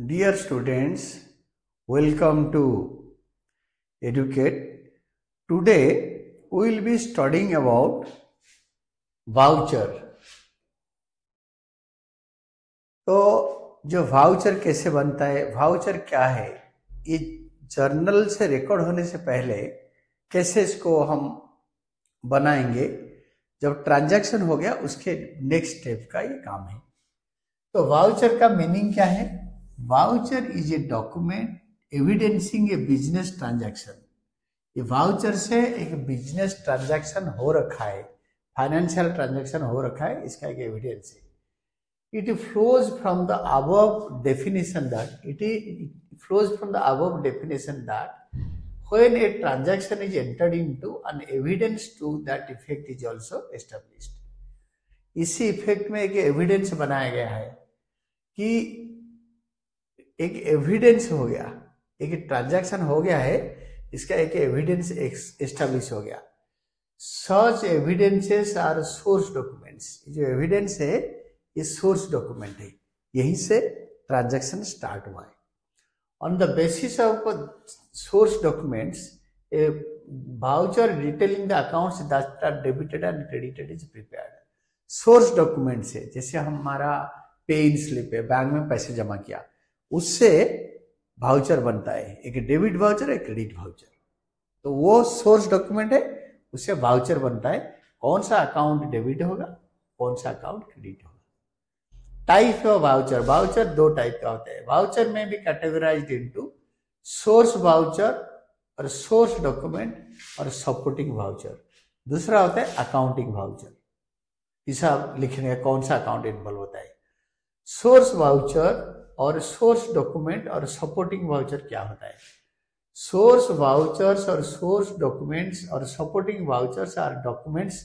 Dear students, welcome to Educate. Today we will be studying about voucher. तो जो voucher कैसे बनता है, वाउचर क्या है, ये जर्नल से रिकॉर्ड होने से पहले कैसे इसको हम बनाएंगे, जब ट्रांजैक्शन हो गया उसके नेक्स्ट स्टेप का ये काम है। तो वाउचर का मीनिंग क्या है? Voucher is a document evidencing A business transaction. ये वाउचर से एक बिजनेस ट्रांजैक्शन हो रखा है, फाइनेंशियल ट्रांजैक्शन हो रखा है, इसका एक एविडेंस है। It flows from the above definition that when a transaction is entered into, an evidence to that effect is also established. इसी इफेक्ट में एक एविडेंस बनाया गया है कि एक एविडेंस हो गया, एक ट्रांजैक्शन हो गया है, इसका एक एविडेंस एस्टेब्लिश हो गया। सच एविडेंसेस आर सोर्स डॉक्यूमेंट्स। जो एविडेंस है ये सोर्स डॉक्यूमेंट है, यहीं से ट्रांजैक्शन स्टार्ट हुआ है। On the basis of source documents a voucher detailing the accounts that are debited and credited is prepared. Source document से, जैसे हमारा पे इन स्लिप है, बैंक में पैसे जमा किया, उससे वाउचर बनता है, एक डेबिट वाउचर, एक क्रेडिट वाउचर। तो वो सोर्स डॉक्यूमेंट है, उससे वाउचर बनता है। कौन सा अकाउंट डेबिट होगा, कौन सा अकाउंट क्रेडिट होगा। टाइप ऑफ वाउचर, वाउचर दो टाइप का होता है। वाउचर में भी कैटेगराइज्ड इनटू सोर्स वाउचर और सोर्स डॉक्यूमेंट और सपोर्टिंग वाउचर। दूसरा होता है अकाउंटिंग वाउचर, हिसाब लिखने का कौन सा अकाउंट इन्वॉल्व होता है। सोर्स वाउचर और सोर्स डॉक्यूमेंट और सपोर्टिंग वाउचर क्या होता है? सोर्स वाउचर्स और सोर्स डॉक्यूमेंट्स और supporting vouchers are documents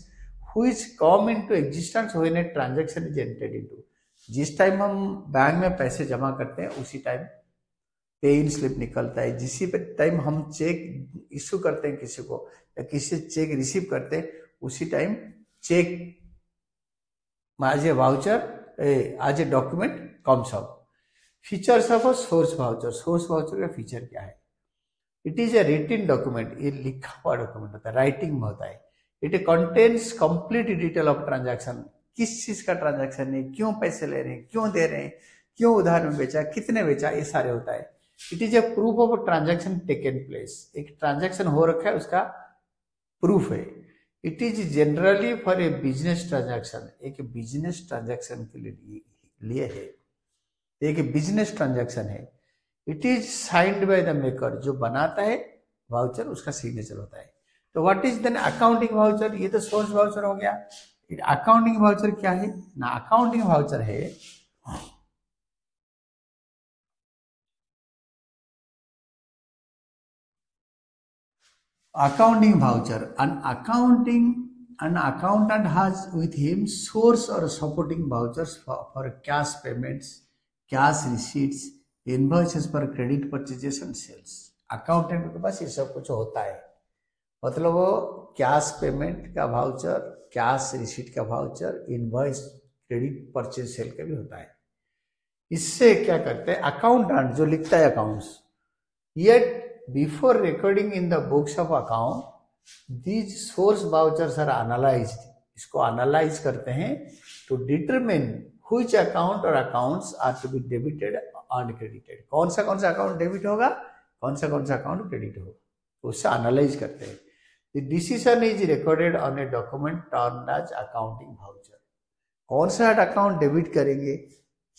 which come into existence when a transaction is entered into. जिस टाइम हम बैंक में पैसे जमा करते हैं उसी टाइम पे इन स्लिप निकलता है। जिसी टाइम हम चेक इशू करते हैं किसी को, या किसी चेक रिसीव करते हैं, उसी टाइम चेक आज a voucher, as a document comes up. Features of a source voucher. Source voucher का फीचर क्या है? It is a written document, ये लिखा हुआ डॉक्यूमेंट होता है, राइटिंग में होता है। It contains complete detail of transaction. किस चीज का ट्रांजैक्शन है, क्यों पैसे ले रहे हैं, क्यों दे रहे हैं, क्यों उधार में बेचा, कितने बेचा, ये सारे होता है। It is a proof of transaction taken place. एक ट्रांजैक्शन हो रखा है, उसका प्रूफ है। It is generally for a business transaction. एक बिजनेस ट्रांजैक्शन के लिए है, एक बिजनेस ट्रांजैक्शन है। It is signed by the maker. जो बनाता है वाउचर, उसका सिग्नेचर होता है। तो what is then accounting voucher? ये तो सोर्स वाउचर हो गया। अकाउंटिंग वाउचर क्या है ना? अकाउंटिंग वाउचर है accounting voucher. An accountant has with him source or supporting vouchers for cash payments, cash receipts, invoices for credit purchases and sales. Accountant के पास ये सब कुछ होता है। मतलब वो कैश पेमेंट का वाउचर, कैश रिसीट का voucher, invoice, credit purchase sale का भी होता है। इससे क्या करते हैं अकाउंटेंट, जो लिखता है accounts, yet before recording in the books of account these source vouchers are analysed. इसको एनालाइज करते हैं टू डिटरमिन व्हिच अकाउंट और accounts are to be debited and credited. कौन सा अकाउंट डेबिट होगा, कौन सा अकाउंट क्रेडिट होगा, उससे एनालाइज करते हैं। The decision is recorded on a document termed as accounting voucher. कौन सा अकाउंट डेबिट करेंगे,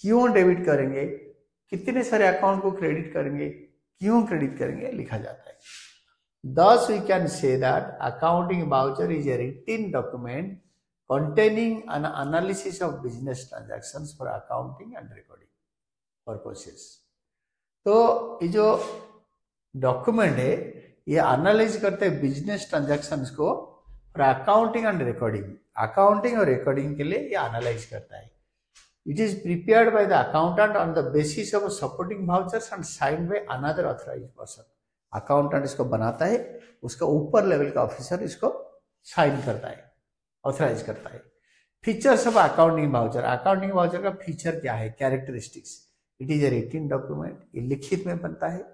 क्यों डेबिट करेंगे, कितने सारे अकाउंट को क्रेडिट करेंगे, क्यों क्रेडिट करेंगे, लिखा जाता है। Thus we can say that accounting voucher is a written document containing an analysis of business transactions for accounting and recording purposes. तो ये जो डॉक्यूमेंट है ये एनालाइज करते हैं बिजनेस ट्रांजैक्शंस को और अकाउंटिंग एंड रिकॉर्डिंग, अकाउंटिंग और रिकॉर्डिंग के लिए ये एनालाइज करता है। It is prepared by the accountant on the basis of supporting vouchers and signed by another authorised person. Accountant इसको बनाता है, उसका ऊपर लेवल का ऑफिसर इसको साइन करता है, ऑथराइज करता है। Features of accounting voucher. Accounting voucher का फीचर क्या है, characteristics. It is a written document, ये लिखित में बनता है।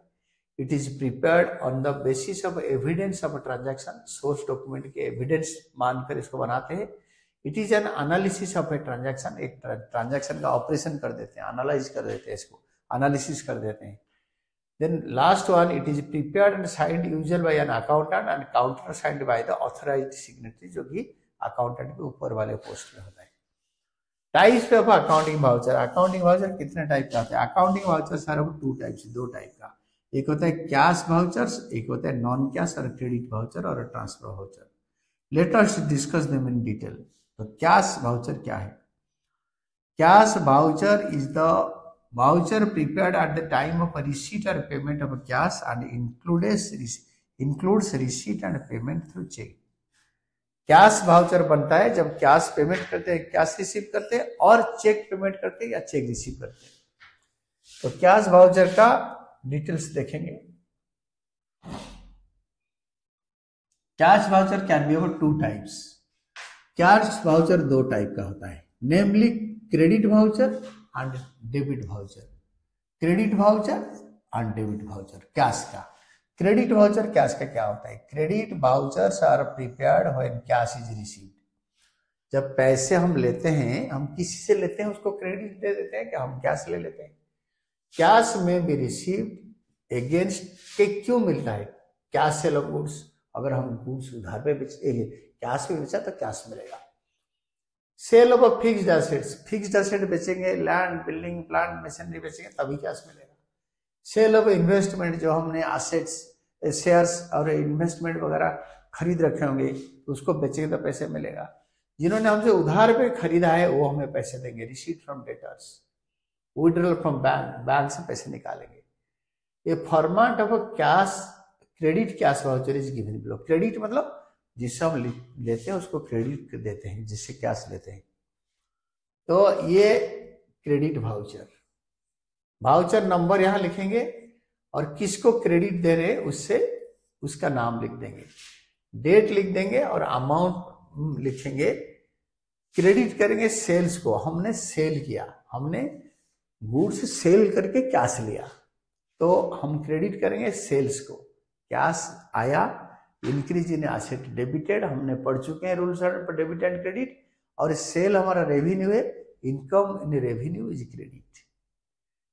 It is prepared on the basis of evidence of transaction, source document के एविडेंस मानकर इसको बनाते हैं। It is an analysis of a transaction, एक ट्रांजैक्शन का ऑपरेशन कर देते हैं, एनालाइज कर देते हैं, इसको एनालिसिस कर देते हैं। Then last one, it is prepared and signed usually by an accountant and countersigned by the authorized signatory, जो कि अकाउंटेंट के ऊपर वाले पोस्ट में होता है। Types of accounting voucher, accounting voucher कितने टाइप का होता है? अकाउंटिंग वाउचर सर अब दो टाइप का, एक होता है कैश वाउचर्स, एक होता है नॉन कैश और क्रेडिट वाउचर और transfer voucher. Late us discuss them in detail. तो कैश वाउचर क्या है? Cash voucher is the voucher prepared at the time of a receipt or payment of a cash and includes receipt and payment through check। Cash voucher बनता है जब cash payment करते हैं, cash receive करते हैं, और चेक पेमेंट करते हैं या चेक रिसीव करते हैं। तो कैश वाउचर का डिटेल्स देखेंगे। Cash voucher can be of two types. Cash voucher दो टाइप का होता है, namely credit voucher and debit voucher. Credit voucher and debit voucher cash का। क्रेडिट वाउचर कैश का क्या होता है? Credit vouchers are prepared when cash is received. जब पैसे हम लेते हैं, हम किसी से लेते हैं उसको क्रेडिट दे देते हैं, क्या हम कैश ले लेते हैं? कैश में बी रिसीव्ड अगेंस्ट के क्यों मिलता है? कैश सेल ऑफ गुड्स, अगर हम गुड्स उधार पे बेचेंगे, कैश में बेचा तो कैश मिलेगा। Sale of fixed assets, fixed asset बेचेंगे, लैंड बिल्डिंग प्लांट मशीनरी बेचेंगे तभी कैश मिलेगा। सेल ऑफ इन्वेस्टमेंट, जो हमने एसेट्स शेयर्स और इन्वेस्टमेंट वगैरह खरीद रखे होंगे उसको बेचेंगे तो पैसे मिलेगा। जिन्होंने हमसे उधार पे खरीदा है वो हमें पैसे देंगे। Receipt from debtors, withdrawal from bank, bank से पैसे निकालेंगे। ये format of cash credit cash voucher is given below. Credit मतलब जिससे हम लेते हैं उसको क्रेडिट देते हैं, जिससे कैश लेते हैं। तो ये क्रेडिट वाउचर, वाउचर नंबर यहां लिखेंगे और किसको क्रेडिट दे रहे हैं उससे उसका नाम लिख देंगे, डेट लिख देंगे और अमाउंट लिखेंगे। क्रेडिट करेंगे सेल्स को, हमने सेल किया, हमने गुड्स सेल करके कैश लिया तो हम क्रेडिट करेंगे सेल्स को। कैश आया, इंक्रीज इन एसेट डेबिटेड, हमने पढ़ चुके हैं रूल्स पर डेबिट एंड क्रेडिट। और सेल हमारा रेवेन्यू है, income in revenue is credit.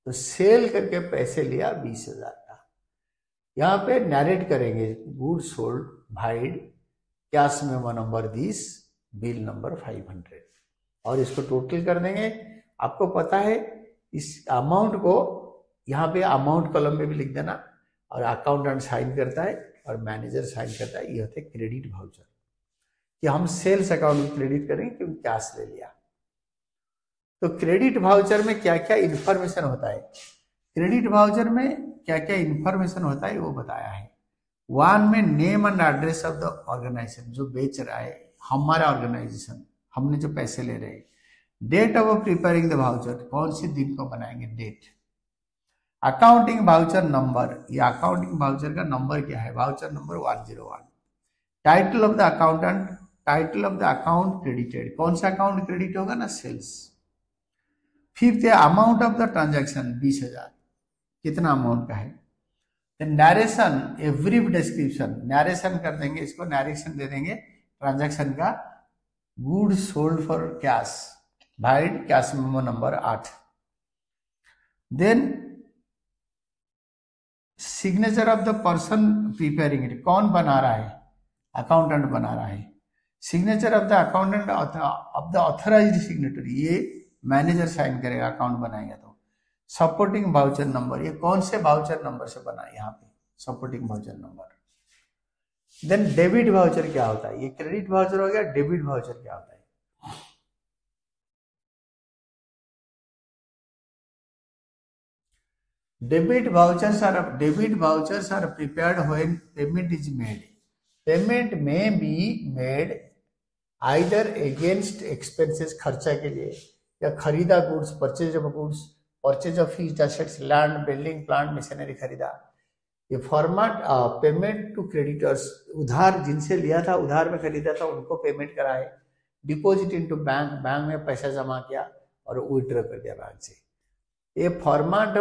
तो सेल करके पैसे लिया 20,000 का। यहाँ पे नरेट करेंगे good sold vide cash memo number 20 bill number 500 और इसको टोटल कर देंगे। आपको पता है इस अमाउंट को यहाँ पे अमाउंट कॉलम में भी लिख देना और अकाउंटेंट साइन करता है और मैनेजर साइन करता है। ये होते हैं क्रेडिट वाउचर कि हम सेल्स अकाउंट में क्रेडिट करेंगे क्योंकि कैश ले लिया। तो क्रेडिट वाउचर में क्या क्या इंफॉर्मेशन होता है, क्रेडिट वाउचर में क्या क्या इंफॉर्मेशन होता है वो बताया है। वन में name and address of the organisation, जो बेच रहा है हमारा ऑर्गेनाइजेशन, हमने जो पैसे ले रहे हैं। Date of preparing the voucher, कौन सी दिन को बनाएंगे, डेट। अकाउंटिंग वाउचर नंबर, ये अकाउंटिंग वाउचर का नंबर क्या है, voucher number 101। Title of the accountant, title of the account credited, कौन सा अकाउंट क्रेडिट होगा ना, सेल्स। फिफ्थ है अमाउंट ऑफ द ट्रांजैक्शन 20,000, कितना अमाउंट का है। Narration, a brief description, narration कर देंगे, इसको नरेशन दे देंगे ट्रांजैक्शन का। Good sold for cash vide cash memo number 8। Then signature of the person preparing it, कौन बना रहा है, अकाउंटेंट बना रहा है। Signature of the accountant of the authorised signatory, ये मैनेजर साइन करेगा अकाउंट बनाएगा तो। सपोर्टिंग वाउचर नंबर, ये कौन से वाउचर नंबर से बना है, यहाँ पे supporting voucher number. Then debit voucher क्या होता है, ये क्रेडिट वाउचर हो गया। डेबिट वाउचर क्या होता है, debit vouchers are prepared when payment is made. Payment may be made either against expenses, खर्चा के लिए, या खरीदा goods, purchase of goods, purchase of fixed assets, land building plant machinery खरीदा। ये फॉर्मेट पेमेंट टू क्रेडिटर्स, उधार जिनसे लिया था, उधार में खरीदा था उनको पेमेंट कराए। डिपॉजिट इनटू बैंक, बैंक में पैसा जमा किया और विड्रॉ कर दिया बैंक से। ए फॉर्मेट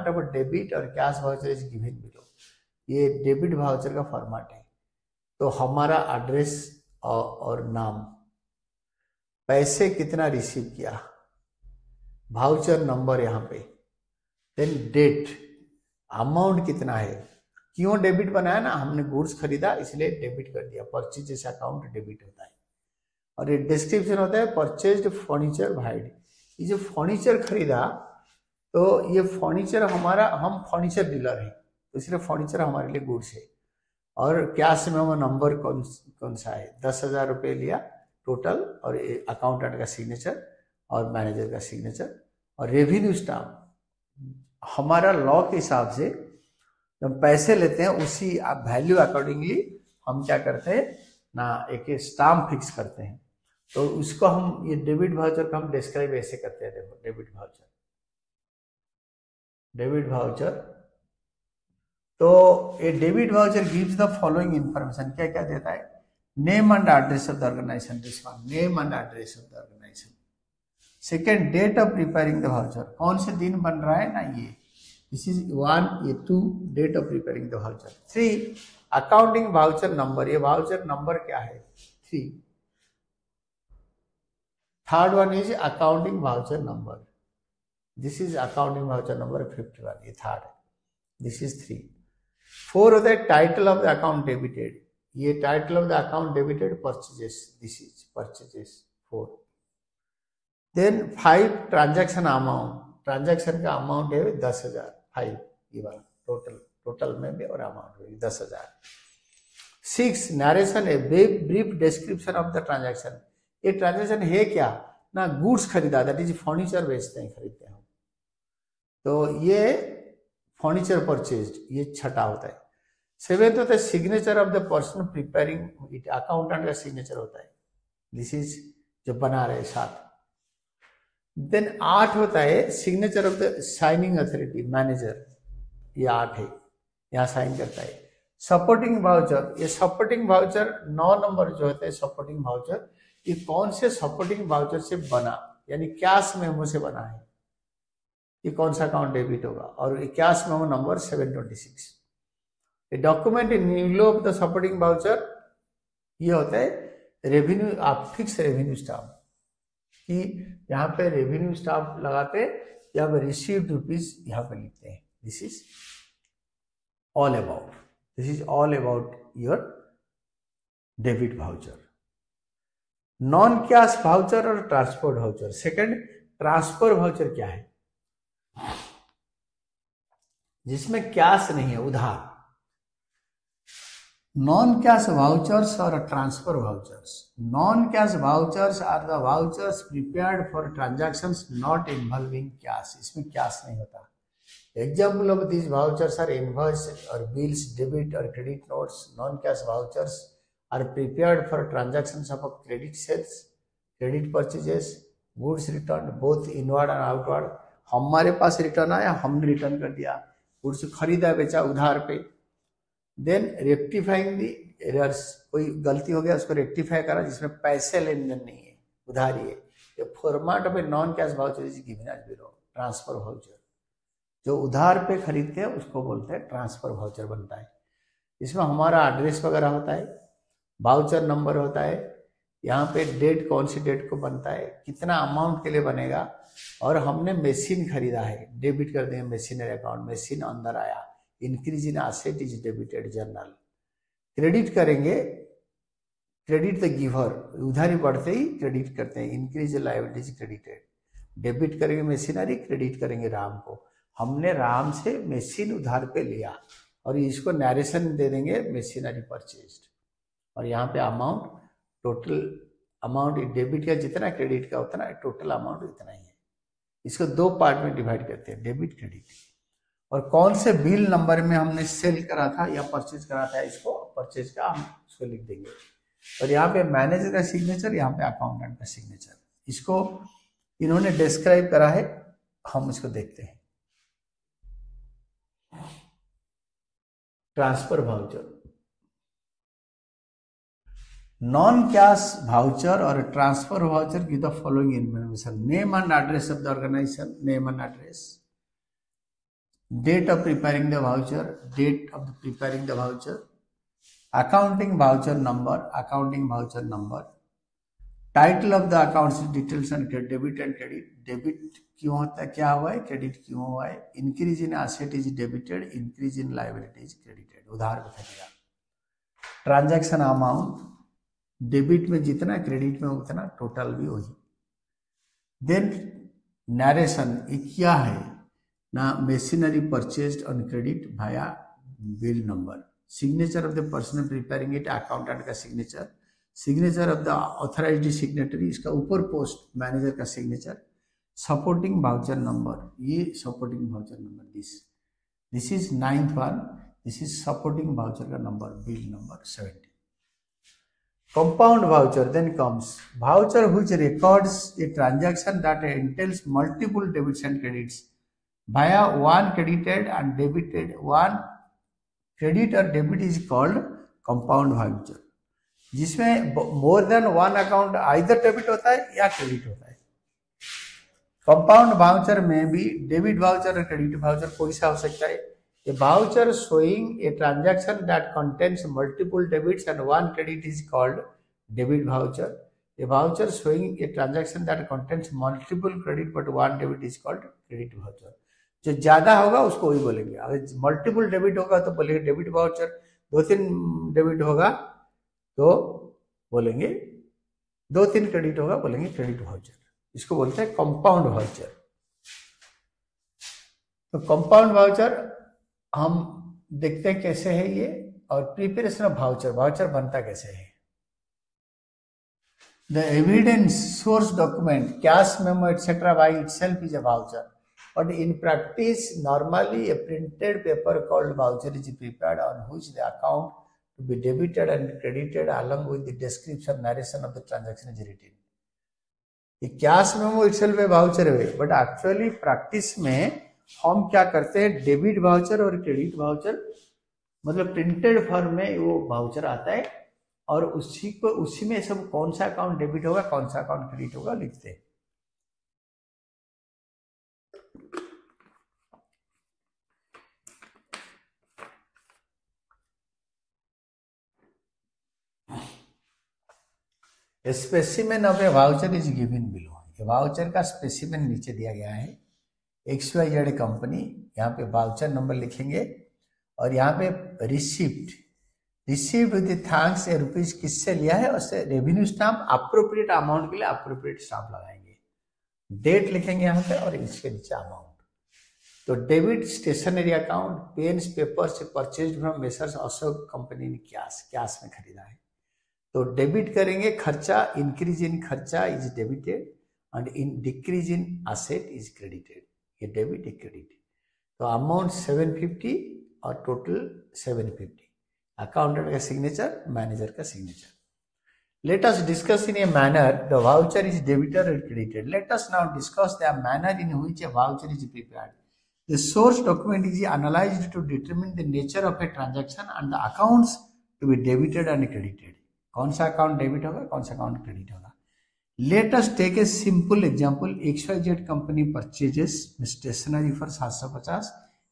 ऑफ डेबिट और cash voucher is given below. ये डेबिट वाउचर का फॉर्मेट है। तो हमारा एड्रेस और नाम, पैसे कितना रिसीव किया, वाउचर नंबर यहाँ पे, देन डेट, अमाउंट कितना है। क्यों डेबिट बनाया ना, हमने गुड्स खरीदा इसलिए डेबिट कर दिया, परचेज अकाउंट डेबिट होता है। और ये डिस्क्रिप्शन होता है परचेज्ड फर्नीचर बाइड। ये जो फर्नीचर खरीदा, तो ये फर्नीचर हमारा, हम फर्नीचर डीलर हैं तो इसलिए फर्नीचर हमारे लिए गुड्स है। और कैश में वो नंबर कौन सा है, 10,000 रुपये लिया टोटल, और अकाउंटेंट का सिग्नेचर और मैनेजर का सिग्नेचर। और रेवेन्यू स्टाम्प हमारा लॉ के हिसाब से जब पैसे लेते हैं उसी वैल्यू अकॉर्डिंगली हम क्या करते हैं ना, एक स्टाम्प फिक्स करते हैं। तो उसको हम, ये डेबिट वाउचर को हम डिस्क्राइब ऐसे करते हैं। देखो डेबिट वाउचर, तो ये debit voucher gives the following information. क्या क्या देता है, name and address of the organization, this one, name and address of the organization. Second, date of preparing the voucher, कौन से दिन बन रहा है ना, ये दिस इज 1, ये 2, date of preparing the voucher. 3, accounting voucher number, ये वाउचर नंबर क्या है, 3। Third one is accounting voucher number, this is accounting voucher number 51, ये थर्ड है, दिस इज 3। 4 होता है title of the account debited, ये title of the account debited purchases, this is purchases 4। Then 5, transaction amount, transaction का amount है 10,000, 5 ये वाला total में भी और अमाउंट में 10,000। 6, नरेशन है, brief description of the transaction, ये ट्रांजैक्शन है क्या ना, गुड्स खरीदा, दैट इज फर्नीचर बेचते हैं, खरीदते हैं, तो ये फर्नीचर परचेज्ड, ये छठा होता है। 7th होता है signature of the person preparing it, accountant का सिग्नेचर होता है, दिस इज जो बना रहे साथ। देन 8 होता है signature of the signing authority, manager, ये 8 है, यहाँ साइन करता है। सपोर्टिंग वाउचर, ये सपोर्टिंग वाउचर 9 नंबर जो होता है सपोर्टिंग वाउचर, ये कौन से सपोर्टिंग वाउचर से बना, यानी कैश मेमो से बना है, ये कौन सा अकाउंट डेबिट होगा, और cash memo number 726। A document in new of the supporting voucher, ये होता है रेवेन्यू, आप फिक्स रेवेन्यू स्टाम्प, कि यहाँ पे रेवेन्यू स्टाम्प लगाते, यहाँ पे रिसीव्ड रुपीज यहाँ पे लिखते हैं, this is all about your debit voucher. Non cash voucher और transport voucher. Second, transfer voucher क्या है, जिसमें कैश नहीं है, उधार। नॉन कैश वाउचर्स और transfer vouchers. Non cash vouchers are the vouchers prepared for transactions not involving cash, इसमें cash नहीं होता। Example of this vouchers are invoice और बिल्स, डेबिट और credit notes. Non cash vouchers are prepared for transactions of credit sales, credit purchases, goods return both inward and outward. हमारे पास return आया, हमने return कर दिया, गुड्स खरीदा बेचा उधार पे। देन रेक्टिफाइंग दी एरर्स, कोई गलती हो गया उसको रेक्टिफाई करा जिसमें पैसे लेन देन नहीं है, उधारी है। ये format of a non cash voucher is given as below. Transfer voucher, जो उधार पे खरीदते हैं उसको बोलते हैं ट्रांसफर वाउचर बनता है। इसमें हमारा एड्रेस वगैरह होता है, वाउचर नंबर होता है, यहाँ पे डेट कौन सी डेट को बनता है, कितना अमाउंट के लिए बनेगा, और हमने मशीन खरीदा है, डेबिट कर देंगे मशीनरी अकाउंट, मशीन अंदर आया, increase in asset is debited journal. Credit करेंगे, क्रेडिट द गिवर, उधारी बढ़ते ही क्रेडिट करते हैं, इंक्रीज लायबिलिटीज क्रेडिटेड। डेबिट करेंगे मशीनरी, क्रेडिट करेंगे राम को, हमने राम से मशीन उधार पे लिया, और इसको नरेशन दे देंगे मशीनरी परचेज्ड। और यहाँ पे अमाउंट, टोटल अमाउंट डेबिट का जितना क्रेडिट का उतना, टोटल अमाउंट इतना ही है। इसको 2 पार्ट में डिवाइड करते हैं, डेबिट क्रेडिट। और कौन से बिल नंबर में हमने सेल करा था या परचेज करा था, इसको परचेज का हम इसको लिख देंगे। और यहाँ पे मैनेजर का सिग्नेचर, यहाँ पे अकाउंटेंट का सिग्नेचर, इसको इन्होंने डिस्क्राइब करा है, हम इसको देखते हैं। Transfer voucher, non cash voucher और transfer voucher give the following information: name and address of the organisation, name and address, date of preparing the voucher, date of preparing the voucher, accounting voucher number, title of the accounts details and debit and credit, debit क्यों होता है, क्या हुआ है, credit क्यों हुआ है, increase in asset is debited, increase in liability is credited, उधार में खरीदा, ट्रांजैक्शन अमाउंट, डेबिट में जितना क्रेडिट में उतना, टोटल भी वही। देन नरेशन, ये क्या है ना, machinery purchased on credit via bill number, signature of the person preparing it, accountant का signature, signature of the authorised signatory, इसका ऊपर पोस्ट मैनेजर का सिग्नेचर, सपोर्टिंग वाउचर नंबर, ये supporting voucher number, this is 9th one, this is supporting voucher का number, bill number 70। Compound voucher then comes voucher which records a transaction that entails multiple debits and credits via one credited and debited, one credit or debit is called compound voucher, जिसमें more than one account either debit होता है या credit होता है। Compound voucher में भी debit voucher और credit voucher कोई सा हो सकता है। A voucher showing a transaction that contains multiple debits and one credit is called debit voucher. A voucher showing a transaction that contains multiple credit but one debit is called credit voucher. जो ज्यादा होगा उसको वही बोलेंगे, अगर multiple debit होगा तो बोलेंगे डेबिट वाउचर, 2-3 डेबिट होगा तो बोलेंगे, 2-3 क्रेडिट होगा बोलेंगे क्रेडिट वाउचर, इसको बोलते हैं कंपाउंड वाउचर। तो कंपाउंड वाउचर हम देखते हैं कैसे है ये, और प्रिपरेशन ऑफ वाउचर, वाउचर बनता कैसे है। The evidence source document, cash memo etcetera by itself is a voucher, but in practice normally a printed paper called voucher is prepared on which the account to be debited and credited along with the description narration of the transaction is written. ये cash memo itself है voucher है, but actually practice में हम क्या करते हैं, debit voucher और credit voucher, मतलब प्रिंटेड फॉर्म में वो वाउचर आता है और उसी में सब कौन सा अकाउंट डेबिट होगा कौन सा अकाउंट क्रेडिट होगा लिखते हैं। Specimen of A voucher is given below, ये वाउचर का स्पेसिमेन नीचे दिया गया है। XYZ कंपनी, यहाँ पे वाउचर नंबर लिखेंगे और यहाँ पे received with thanks A rupees किससे लिया है, उससे रेवेन्यू स्टाम्प, अप्रोप्रिएट अमाउंट के लिए अप्रोप्रिएट स्टाम्प लगाएंगे, डेट लिखेंगे यहाँ पे और इसके नीचे अमाउंट। तो debit stationery account, pens paper से purchase from messrs Ashok company ने कैश में खरीदा है, तो डेबिट करेंगे खर्चा, इंक्रीज इन खर्चा is debited and in decrease in asset is credited, ये डेबिट एक क्रेडिट। तो अमाउंट 750 और टोटल 750, अकाउंटेंट का सिग्नेचर, मैनेजर का signature. Let us discuss in a manner the voucher is debited और credited. Let us now discuss the manner in which a voucher is prepared. The source document is analysed to determine the nature of a transaction and the accounts to be debited and credited, कौन सा account debit होगा कौन सा account credit होगा। Let us take a simple example. XYZ company purchases stationery for 750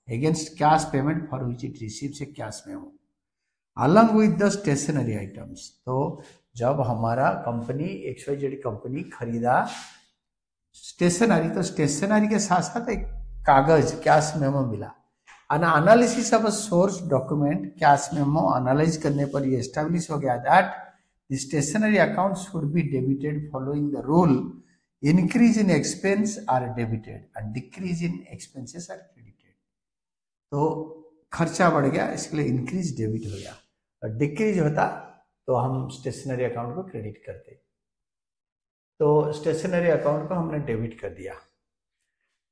against cash payment for which it receives a cash memo along with the stationery items. तो जब हमारा company XYZ company खरीदा stationery, तो stationery के साथ साथ एक कागज कैश मेमो मिला। An analysis of a source document cash memo analyse करने पर ये एस्टेब्लिश हो गया that the stationery accounts should be debited following the rule increase in expense are debited and decrease in expenses are credited। तो खर्चा बढ़ गया इसके लिए इंक्रीज डेबिट हो गया, और डिक्रीज होता तो हम स्टेशनरी अकाउंट को क्रेडिट करते। तो स्टेशनरी अकाउंट को हमने डेबिट कर दिया।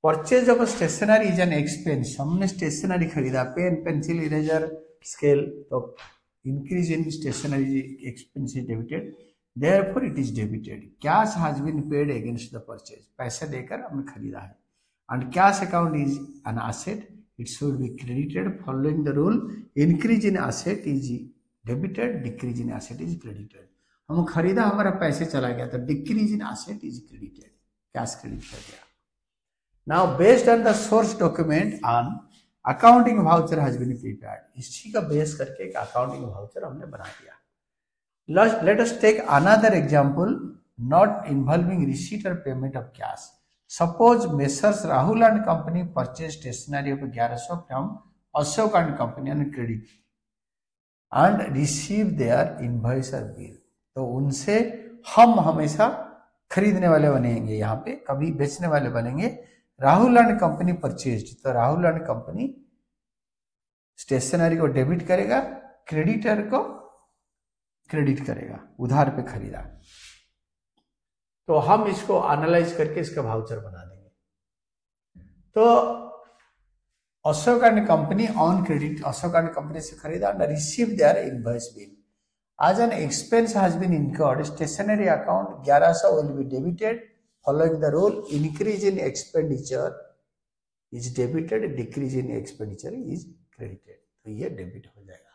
Purchase of stationery is an expense, हमने स्टेशनरी खरीदा, पेन पेंसिल इरेजर स्केल, तो increase in stationery expense is debited, therefore it is debited। cash has been paid against the purchase, पैसे देकर हमने खरीदा है, and cash account is an asset, it should be credited following the rule increase in asset is debited, decrease in asset is credited। हम खरीदा, हमारा पैसे चला गया, तो decrease in asset is credited, cash credit कर गया। Now based on the source document on accounting voucher has been prepared, इसी का बेस करके एक अकाउंटिंग वाउचर हमने बना दिया। Let us take another example not involving receipt or payment of cash. Suppose Messrs. Rahul and Company purchased stationery of 1100 from Ashok and Company on credit and receive their invoice or bill. तो उनसे हम हमेशा खरीदने वाले बनेंगे, यहाँ पे कभी बेचने वाले बनेंगे। राहुल एंड कंपनी परचेज्ड, तो राहुल एंड कंपनी स्टेशनरी को डेबिट करेगा, क्रेडिटर को क्रेडिट करेगा, उधार पे खरीदा। तो हम इसको एनालाइज करके इसका वाउचर बना देंगे। तो Ashok and company on credit, Ashok and company से खरीदा, receive there invoice bill as an expense has been incurred, stationery account 1100 will be debited. Following the rule, increase in expenditure is debited, decrease in expenditure is credited. तो ये debit हो जाएगा।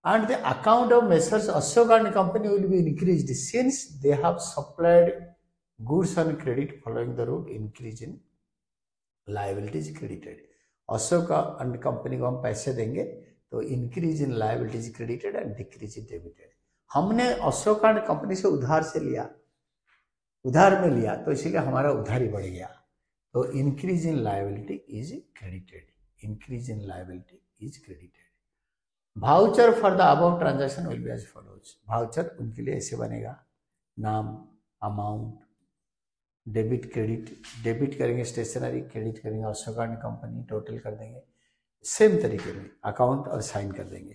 And the account of Messrs. Ashok and Company will be increased since they have supplied goods on credit. Following the rule, increase in liabilities credited. Ashok and Company को हम पैसे देंगे तो increase in liabilities credited and decrease in debited. हमने Ashok and company से उधार से लिया, उधार में लिया, तो इसीलिए हमारा उधारी बढ़ गया, तो increase in liability is credited, increase in liability is credited. Voucher for the above transaction will be as follows, voucher उनके लिए ऐसे बनेगा, नाम, अमाउंट, डेबिट क्रेडिट, डेबिट करेंगे स्टेशनरी, क्रेडिट करेंगे अशोक एंड कंपनी, टोटल कर देंगे सेम तरीके में अकाउंट और साइन कर देंगे।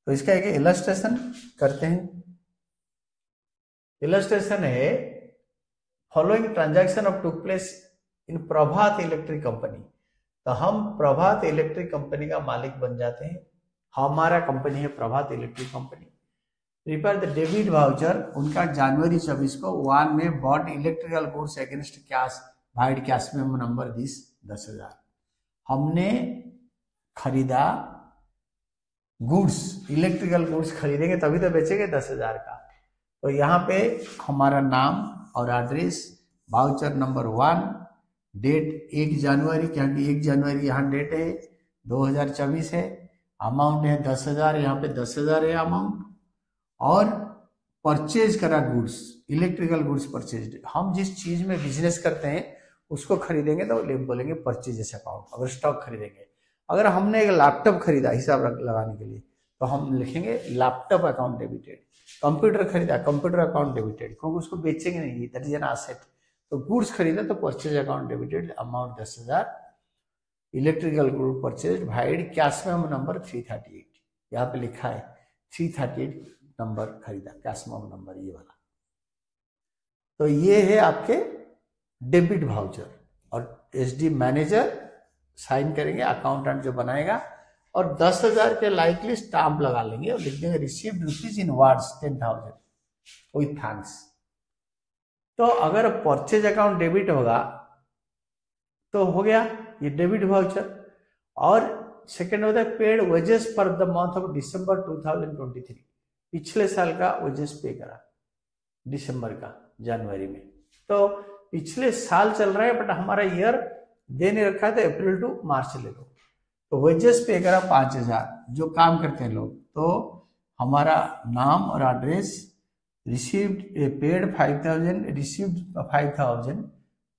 तो इसका एक इलस्ट्रेशन करते हैं। इलस्ट्रेशन है, following transaction of took place in Prabhat electric company. तो हम प्रभात इलेक्ट्रिक कंपनी का मालिक बन जाते हैं, हमारा कंपनी है Prabhat electric company. Prepare the debit voucher, उनका जनवरी 24 को 1 में bought electrical goods against cash, vide cash में नंबर 10,000। हमने खरीदा गुड्स, इलेक्ट्रिकल गुड्स खरीदेंगे तभी तो बेचेंगे 10,000 का। तो यहाँ पे हमारा नाम और एड्रेस, वाउचर नंबर 1, डेट 1 जनवरी, क्योंकि 1 जनवरी यहाँ डेट है, 2024 है, अमाउंट है 10,000, यहाँ पे 10,000 है अमाउंट, और परचेज करा गुड्स, इलेक्ट्रिकल गुड्स परचेज। हम जिस चीज में बिजनेस करते हैं उसको खरीदेंगे तो बोलेंगे परचेज अकाउंट। अगर स्टॉक खरीदेंगे, अगर हमने एक लैपटॉप खरीदा हिसाब लगाने के लिए तो हम लिखेंगे लैपटॉप अकाउंट डेबिटेड। कंप्यूटर खरीदा, कंप्यूटर अकाउंट डेबिटेड, क्योंकि उसको बेचेंगे नहीं, दैट इज एन एसेट। तो गुड्स खरीदा तो purchase account debited, amount 10,000, electrical good purchase, wide cash में नंबर 338, यहाँ पे लिखा है 338 नंबर खरीदा, कैश में नंबर ये वाला। तो ये है आपके डेबिट वाउचर, और एसडी मैनेजर साइन करेंगे, अकाउंटेंट जो बनाएगा, और 10,000 के लाइकली स्टाम्प लगा लेंगे और लिख देंगे received rupees in words 10,000 with thanks. तो अगर परचेज अकाउंट डेबिट होगा तो हो गया ये डेबिट वाउचर। और सेकेंड होता है paid wages for the month of दिसंबर 2023, पिछले साल का वेजेस पे करा दिसंबर का जनवरी में, तो पिछले साल चल रहा है बट हमारा ईयर दे नहीं रखा है, तो अप्रैल टू मार्च ले लो। तो वेजेस पे करा 5,000, जो काम करते हैं लोग, तो हमारा नाम और address, received paid 5,000, received 5,000,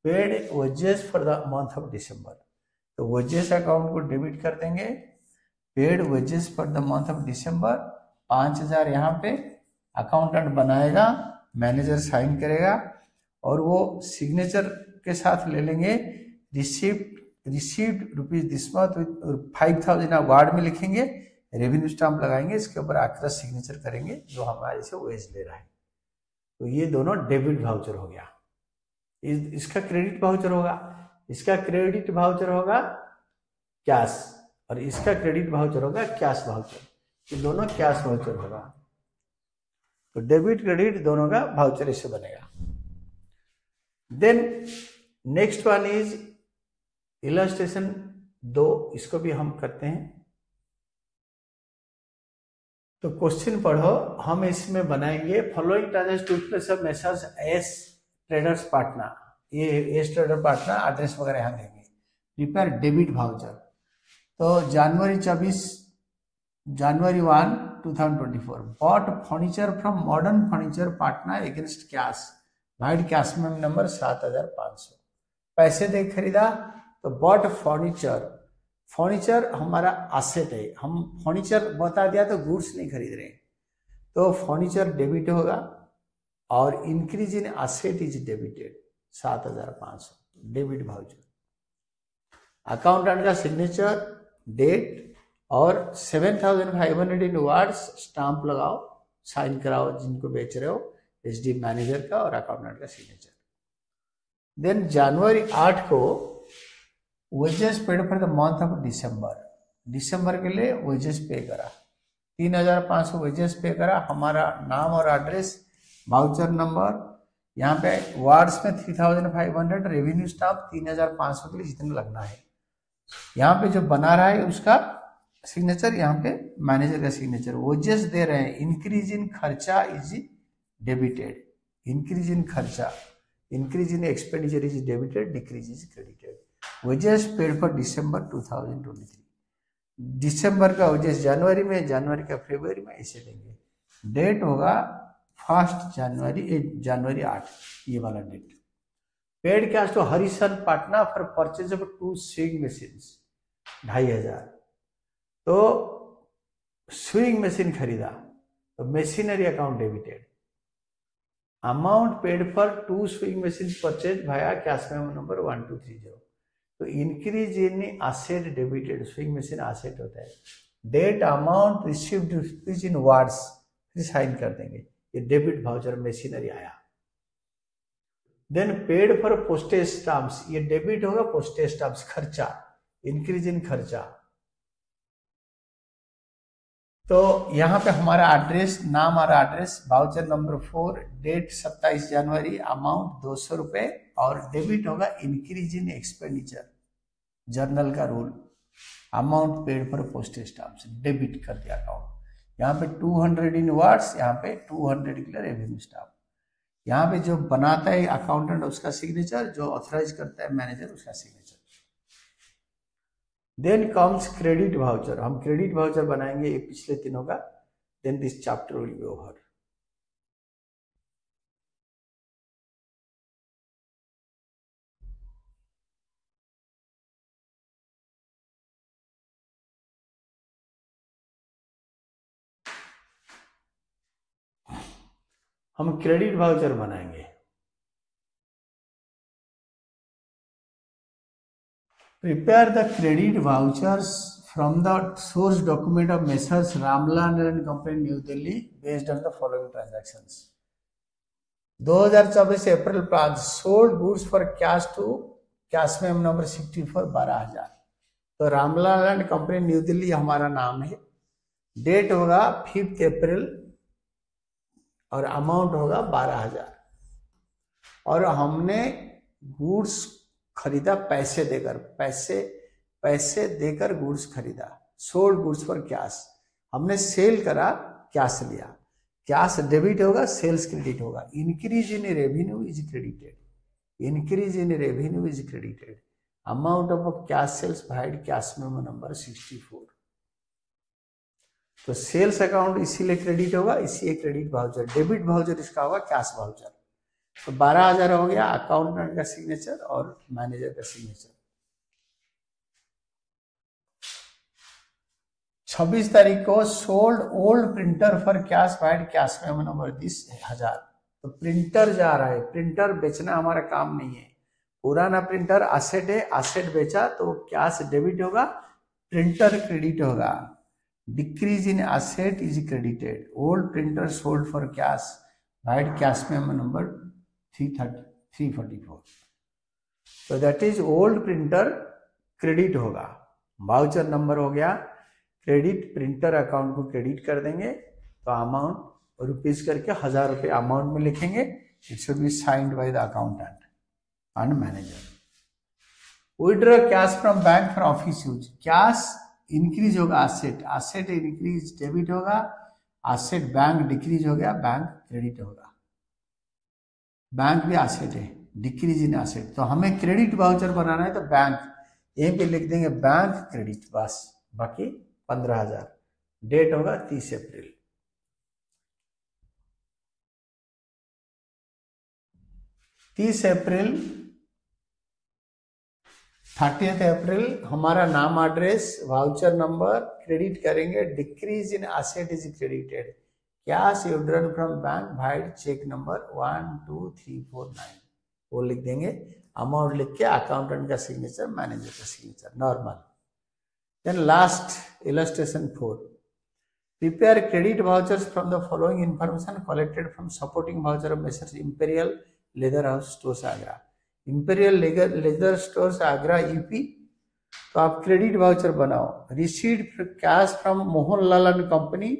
paid wages for the month of दिसंबर, तो वेजेस अकाउंट को डेबिट कर देंगे, paid wages for the month of दिसंबर 5,000 यहाँ पे अकाउंटेंट बनाएगा, मैनेजर साइन करेगा, और वो सिग्नेचर के साथ ले लेंगे received rupees this month 5,000 award में लिखेंगे, रेवेन्यू स्टाम्प लगाएंगे, इसके ऊपर आकर सिग्नेचर करेंगे जो हमारे से वेज ले रहा है। तो ये दोनों डेबिट वाउचर हो गया। इसका क्रेडिट वाउचर होगा, इसका क्रेडिट वाउचर होगा कैश, और इसका क्रेडिट वाउचर होगा कैश वाउचर, ये दोनों कैश वाउचर होगा। तो डेबिट क्रेडिट दोनों का वाउचर इससे बनेगा। Then next one is illustration 2, इसको भी हम करते हैं। तो क्वेश्चन पढ़ो, हम इसमें बनाएंगे following transaction to place of messrs S traders partner, ये एस ट्रेडर पार्टनर एड्रेस वगैरह यहाँ देंगे। प्रिपेयर डेबिट वाउचर, तो January 1 2024 bought furniture from modern furniture partner against cash, vide cash में नंबर 7500, पैसे दे खरीदा। तो बॉट फर्नीचर, फर्नीचर हमारा एसेट है, हम फर्नीचर बता दिया तो गुड्स नहीं खरीद रहे, तो फर्नीचर डेबिट होगा और increase in asset is debited 7500 debit voucher. Accountant का सिग्नेचर, डेट और 7500 इन वर्ड्स स्टाम्प लगाओ, साइन कराओ जिनको बेच रहे हो, एसडी मैनेजर का और अकाउंटेंट का सिग्नेचर। देन जनवरी 8 को wages paid for the month of December, दिसंबर के लिए वेजेस पे करा, 3500 वेजेस पे करा। हमारा नाम और एड्रेस, वाउचर नंबर, यहाँ पे वार्ड्स में 3500, रेवेन्यू स्टाफ 3500 के लिए जितना लगना है। यहाँ पे जो बना रहा है उसका सिग्नेचर, यहाँ पे मैनेजर का सिग्नेचर। वेजेस दे रहे हैं, इंक्रीज इन खर्चा इज डेबिटेड, इंक्रीज इन खर्चा, increase in expenditure is debited, decrease is credited. Wages paid for December 2023, दिसंबर का वेजेस जनवरी में, जनवरी का फरवरी में, ऐसे देंगे। डेट होगा 1 जनवरी 8, ये वाला date. Paid cash to Harrison partner for purchase of 2 sewing machine 2500, तो स्विंग मशीन खरीदा तो machinery account debited. Amount paid for 2 sewing machine purchase भाया कैश मेमो नंबर 1230, तो increase in asset debited, sewing machine asset होता है। Date amount received rupees in words, फिर sign कर देंगे, ये डेबिट वाउचर मशीनरी आया। Then paid for postage stamps, ये डेबिट होगा, पोस्टेज स्टाम्प्स खर्चा, इंक्रीज इन खर्चा। तो यहाँ पे हमारा एड्रेस, नाम और एड्रेस, वाउचर नंबर 4, डेट 27 जनवरी, अमाउंट 200 रुपए और डेबिट होगा इंक्रीज इन एक्सपेंडिचर, जर्नल का rule, amount paid for postage stamps debit कर दिया अकाउंट। यहाँ पे 200 इन वर्ड्स, यहाँ पे 200 के लिए रेवेन्यू स्टाफ। यहाँ पे जो बनाता है अकाउंटेंट उसका सिग्नेचर, जो ऑथराइज करता है मैनेजर उसका signature. Then comes credit voucher, हम क्रेडिट वाउचर बनाएंगे, ये पिछले तीनों का। Then this chapter will be over. हम क्रेडिट वाउचर बनाएंगे। Prepare the credit vouchers from the source document of messrs Ramlal and company new Delhi based on the following transactions. 2024 April 5 sold goods for cash to cash में number 64 12,000, तो Ramlal and company new Delhi हमारा नाम है। Date होगा 5 अप्रैल और amount होगा 12,000, और हमने गुड्स खरीदा पैसे देकर, पैसे देकर गुड्स खरीदा। सोल्ड गुड्स फॉर कैश, हमने सेल करा, कैश लिया, कैश डेबिट होगा, सेल्स क्रेडिट होगा। Increase in revenue is credited, increase in revenue is credited. Amount of cash sales vide cash memo number 64, तो सेल्स अकाउंट इसीलिए credit होगा, इसी credit voucher. Debit voucher इसका होगा कैश वाउचर। तो 12,000 हो गया, अकाउंटेंट का सिग्नेचर और मैनेजर का सिग्नेचर। 26 तारीख को sold old printer for cash vide cash memo number 10,000, तो प्रिंटर जा रहा है, प्रिंटर बेचना हमारा काम नहीं है। पुराना प्रिंटर एसेट है, एसेट बेचा तो कैश डेबिट होगा, प्रिंटर क्रेडिट होगा। Decrease in asset is credited. Old printer sold for cash vide cash memo number 344, तो that is old printer credit होगा। वाउचर नंबर हो गया क्रेडिट, प्रिंटर अकाउंट को क्रेडिट कर देंगे, तो अमाउंट रुपीज करके 1000 रुपये अमाउंट में लिखेंगे। It should be signed by the accountant and manager. Withdraw cash from bank for office use, cash increase होगा, एसेट इंक्रीज डेबिट होगा, एसेट बैंक डिक्रीज हो गया, बैंक क्रेडिट होगा। बैंक भी एसेट है, डिक्रीज इन एसेट, तो हमें credit voucher बनाना है तो बैंक यहीं पे लिख देंगे बैंक क्रेडिट बस, बाकी 15,000। डेट होगा 30 अप्रैल। 30 अप्रैल 30 अप्रैल हमारा नाम, एड्रेस, वाउचर नंबर क्रेडिट करेंगे। Decrease in asset is credited, cash withdrawn from bank vide cheque number 12349 वो लिख देंगे। अमाउंट लिख के अकाउंटेंट का सिग्नेचर, मैनेजर का signature, normal. Then last illustration 4, prepare credit vouchers from the following information collected from supporting voucher of messrs imperial leather house stores Agra. Imperial leather stores Agra UP, तो आप credit voucher बनाओ। Received cash from Mohanlal and company,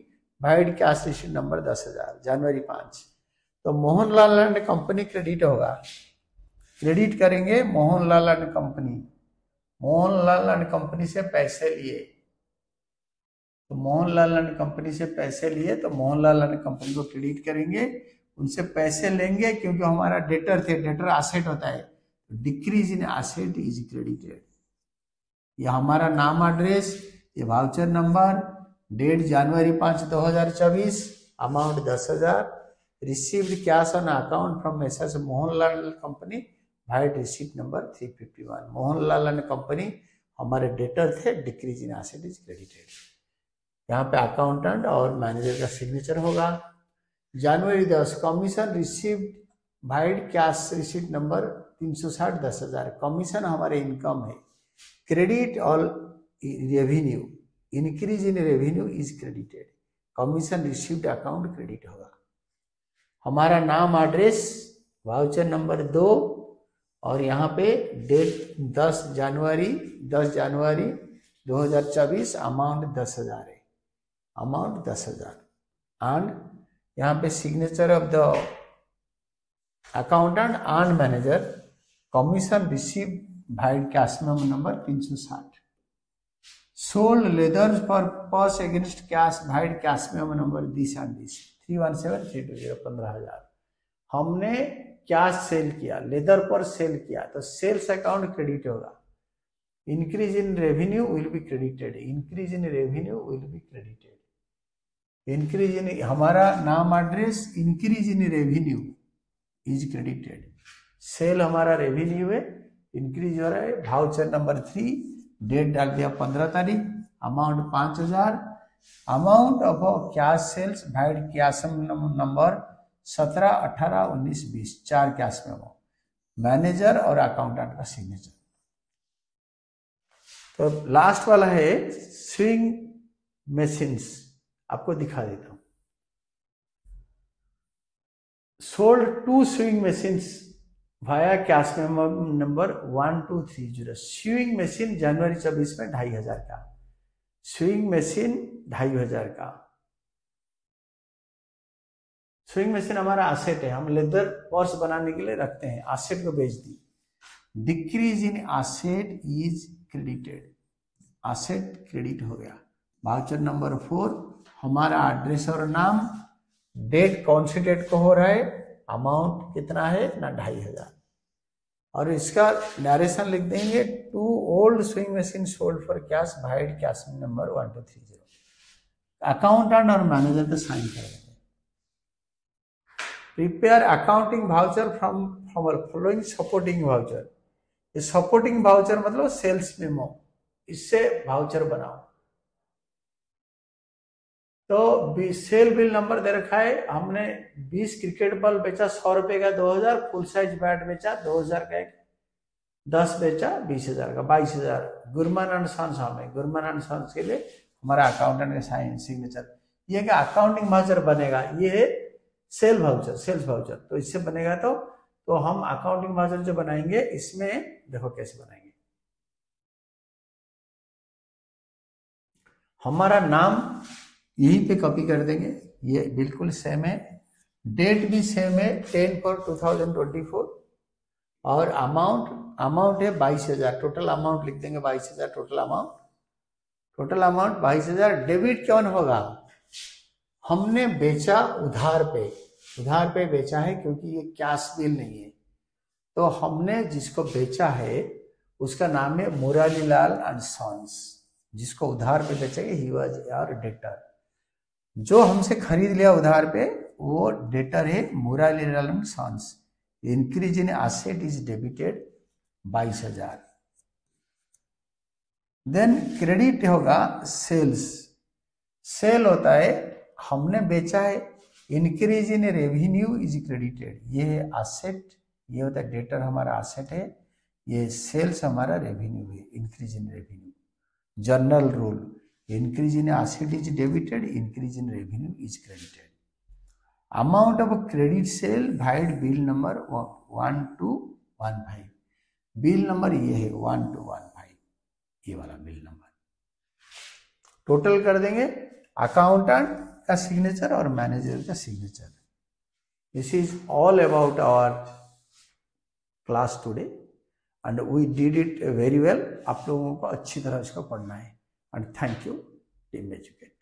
wide cash receipt number 10,000, जनवरी 5, तो Mohanlal and company credit होगा। Credit करेंगे Mohanlal and company, Mohanlal and company से पैसे लिए, तो मोहनलाल एंड कंपनी से पैसे लिए तो मोहनलाल एंड कंपनी को क्रेडिट करेंगे, उनसे पैसे लेंगे क्योंकि हमारा डेटर थे, डेटर एसेट होता है, decrease in asset is credited. ये हमारा नाम, एड्रेस, ये voucher number, date January 5, 2024, amount 10,000, received cash on account from messrs Mohanlal company, vide receipt number 351। Mohanlal and company हमारे डेटर थे, decrease in asset is credited. यहाँ पे अकाउंटेंट और मैनेजर का सिग्नेचर होगा। January 10, commission received, vide cash receipt number 360, 10,000, commission हमारे income है। Credit all revenue, increase in revenue is credited, commission received account credit होगा। हमारा नाम, एड्रेस, वाउचर नंबर 2 और यहाँ पे डेट 10 जनवरी 2024, अमाउंट 10,000 है, अमाउंट 10,000। एंड यहाँ पे signature of the accountant and manager, commission receive vide cash memo number 360। Sold leathers for purse against cash, vide cash memo number this and this 317320, 15,000। हमने cash sale किया, leather पर sale किया, तो sales account credit होगा। Increase in revenue will be credited, increase in revenue will be credited. Increase in, हमारा नाम, address, increase in revenue is credited. Sale हमारा revenue है, इंक्रीज हो रहा है। वाउचर नंबर 3, डेट डाल दिया 15 तारीख, amount 5,000, amount of cash sales, vide cash number 17, 18, 19, 20, 4 cash memo, manager और अकाउंटेंट का सिग्नेचर। तो लास्ट वाला है स्विंग मशीन्स, आपको दिखा देता हूं। Sold 2 swing machines via cash memo number 1230। Swing machine जनवरी 24 में 2,500 का, स्विंग मशीन 2,500 का। स्विंग मशीन हमारा एसेट है, हम लेदर पर्स बनाने के लिए रखते हैं, एसेट को बेच दी। Decrease in asset is credited, asset credit हो गया। वाउचर नंबर 4, हमारा एड्रेस और नाम, डेट कौन सी डेट को हो रहा है, अमाउंट कितना है ना 2,500, और इसका नरेशन लिख देंगे। 2 old swing machine sold for cash, vide cash number 1230। Accountant और मैनेजर पे साइन कर देंगे। Prepare accounting voucher from following supporting voucher. ये सपोर्टिंग वाउचर मतलब सेल्स मेमो, इससे वाउचर बनाओ। तो सेल बिल नंबर दे रखा है, हमने 20 क्रिकेट बॉल बेचा 100 रुपए का 2,000, फुल साइज बैट बेचा 2,000 का एक, 10 बेचा 20,000 का 22,000। गुरमान एंड सन्स, हमें गुरमान एंड सन्स के लिए हमारा अकाउंटेंट का साइन सिग्नेचर। ये क्या अकाउंटिंग वाउचर बनेगा, ये है सेल वाउचर, सेल्स वाउचर। तो इससे बनेगा तो हम अकाउंटिंग वाउचर जो बनाएंगे, इसमें देखो कैसे बनाएंगे। हमारा नाम यहीं पे कॉपी कर देंगे, ये बिल्कुल सेम है, डेट भी सेम है 10/4/2024, और अमाउंट है 22,000, टोटल अमाउंट लिख देंगे 22,000, टोटल अमाउंट 22,000। डेबिट कौन होगा, हमने बेचा उधार पे बेचा है क्योंकि ये कैश बिल नहीं है। तो हमने जिसको बेचा है उसका नाम है मुरारीलाल एंड सन्स। जिसको उधार पे बेचेंगे ही वाज आवर डेटर। जो हमसे खरीद लिया उधार पे वो डेटर है Murarilal and sons. Increase in asset is debited 22,000। Then credit होगा सेल्स। सेल होता है हमने बेचा है, increase in revenue is credited. ये है एसेट, ये होता है डेटर हमारा एसेट है, ये सेल्स हमारा रेवेन्यू है, increase in revenue. General rule, increase in asset is debited, increase in revenue is credited. Amount of credit sale vide bill number 1215। Bill number ये है 1215, ये वाला बिल नंबर। टोटल कर देंगे, अकाउंटेंट का सिग्नेचर और मैनेजर का signature. This is all about our class today and we did it very well. आप लोगों को अच्छी तरह इसको पढ़ना है and thank you Team educate.